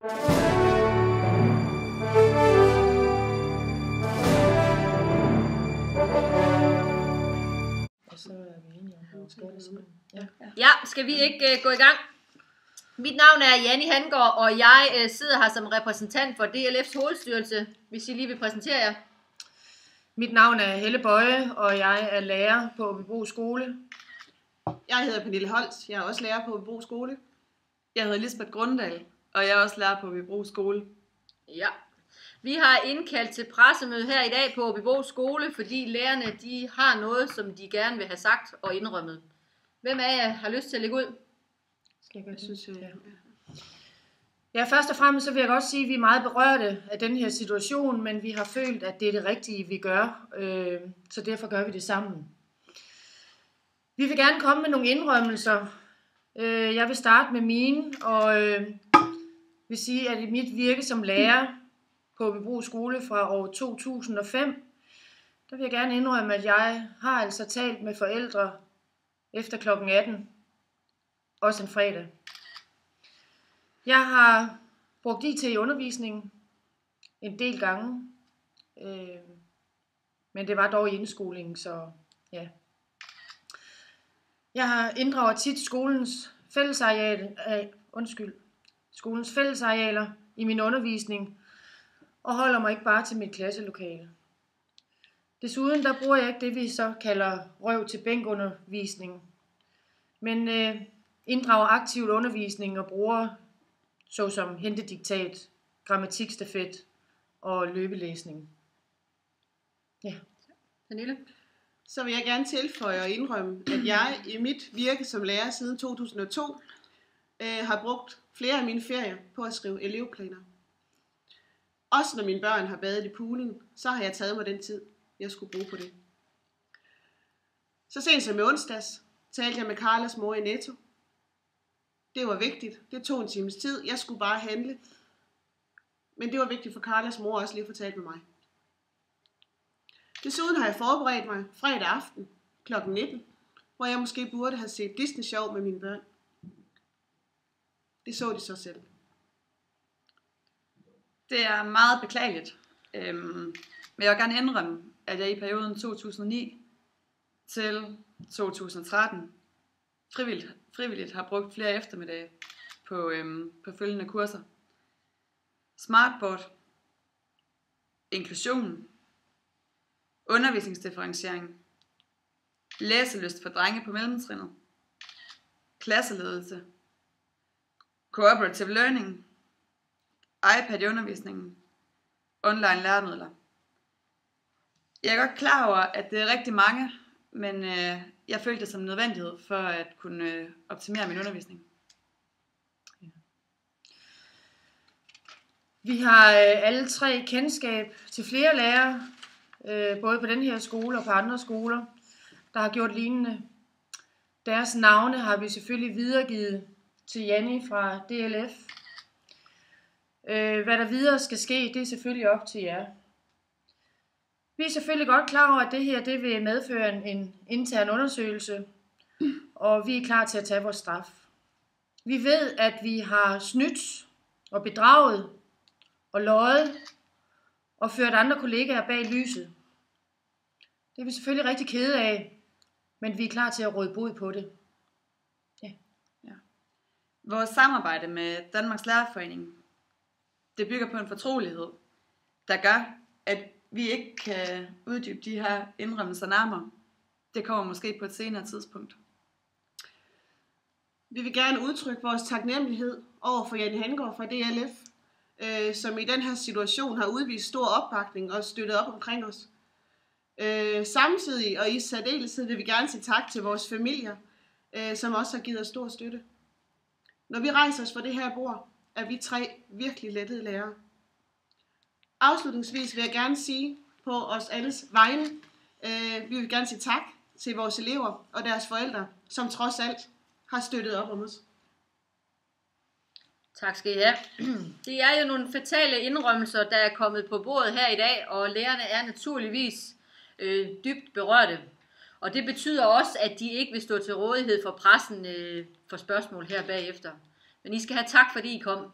Ja, skal vi ikke gå i gang? Mit navn er Janni Hangård, og jeg sidder her som repræsentant for DLF's hovedstyrelse, hvis I lige vil præsentere jer. Mit navn er Helle Bøje, og jeg er lærer på Aabybro Skole. Jeg hedder Pernille Holst, jeg er også lærer på Aabybro Skole. Jeg hedder Lisbeth Grundal, og jeg er også lærer på Aabybro Skole. Ja, vi har indkaldt til pressemøde her i dag på Aabybro Skole, fordi lærerne de har noget, som de gerne vil have sagt og indrømmet. Hvem af jer har lyst til at lægge ud? Skal jeg gøre det? Synes jeg, ja, først og fremmest så vil jeg godt sige, at vi er meget berørte af den her situation, men vi har følt, at det er det rigtige, vi gør, så derfor gør vi det sammen. Vi vil gerne komme med nogle indrømmelser. Jeg vil starte med mine, og vil sige, at i mit virke som lærer på Aabybro Skole fra år 2005, der vil jeg gerne indrømme, at jeg har altså talt med forældre efter kl. 18, også en fredag. Jeg har brugt IT i undervisningen en del gange, men det var dog i indskolingen, så ja. Jeg inddrager tit skolens fællesarealer i min undervisning, og holder mig ikke bare til mit klasselokale. Desuden der bruger jeg ikke det, vi så kalder røv til bænkundervisning, men inddrager aktivt undervisning og bruger såsom hentediktat, grammatikstafet og løbelæsning. Ja. Pernille? Så vil jeg gerne tilføje og indrømme, at jeg i mit virke som lærer siden 2002 har brugt flere af mine ferier på at skrive elevplaner. Også når mine børn har badet i poolen, så har jeg taget mig den tid, jeg skulle bruge på det. Så sent som i onsdags talte jeg med Carlas mor i Netto. Det var vigtigt. Det tog en times tid. Jeg skulle bare handle. Men det var vigtigt for Carlas mor også lige at få talt med mig. Desuden har jeg forberedt mig fredag aften kl. 19, hvor jeg måske burde have set Disney Sjov med mine børn. Det så de så selv. Det er meget beklageligt, men jeg vil gerne indrømme, at jeg i perioden 2009 til 2013 frivilligt har brugt flere eftermiddage på følgende kurser. Smartboard, inklusion, undervisningsdifferentiering, læselyst for drenge på mellemtrinnet, klasseledelse, cooperative learning, iPad i undervisningen, online læremidler. Jeg er godt klar over, at det er rigtig mange, men jeg følte det som en nødvendighed for at kunne optimere min undervisning. Vi har alle tre kendskab til flere lærere, både på den her skole og på andre skoler, der har gjort lignende. Deres navne har vi selvfølgelig videregivet til Janni fra DLF. Hvad der videre skal ske, det er selvfølgelig op til jer. Vi er selvfølgelig godt klar over, at det her det vil medføre en intern undersøgelse, og vi er klar til at tage vores straf. Vi ved, at vi har snydt og bedraget og løjet og ført andre kollegaer bag lyset. Det er vi selvfølgelig rigtig kede af, men vi er klar til at råde bod på det. Ja. Vores samarbejde med Danmarks Lærerforening, det bygger på en fortrolighed, der gør, at vi ikke kan uddybe de her indrømmelser nærmere. Det kommer måske på et senere tidspunkt. Vi vil gerne udtrykke vores taknemmelighed over for Janni Hangård fra DLF, som i den her situation har udvist stor opbakning og støttet op omkring os. Samtidig og i særdeleshed vil vi gerne sige tak til vores familier, som også har givet os stor støtte. Når vi rejser os for det her bord, er vi tre virkelig lettede lærere. Afslutningsvis vil jeg gerne sige på os alles vegne, vi vil gerne sige tak til vores elever og deres forældre, som trods alt har støttet op om os. Tak skal I have. Det er jo nogle fatale indrømmelser, der er kommet på bordet her i dag, og lærerne er naturligvis dybt berørte. Og det betyder også, at de ikke vil stå til rådighed for pressen for spørgsmål her bagefter. Men I skal have tak, fordi I kom.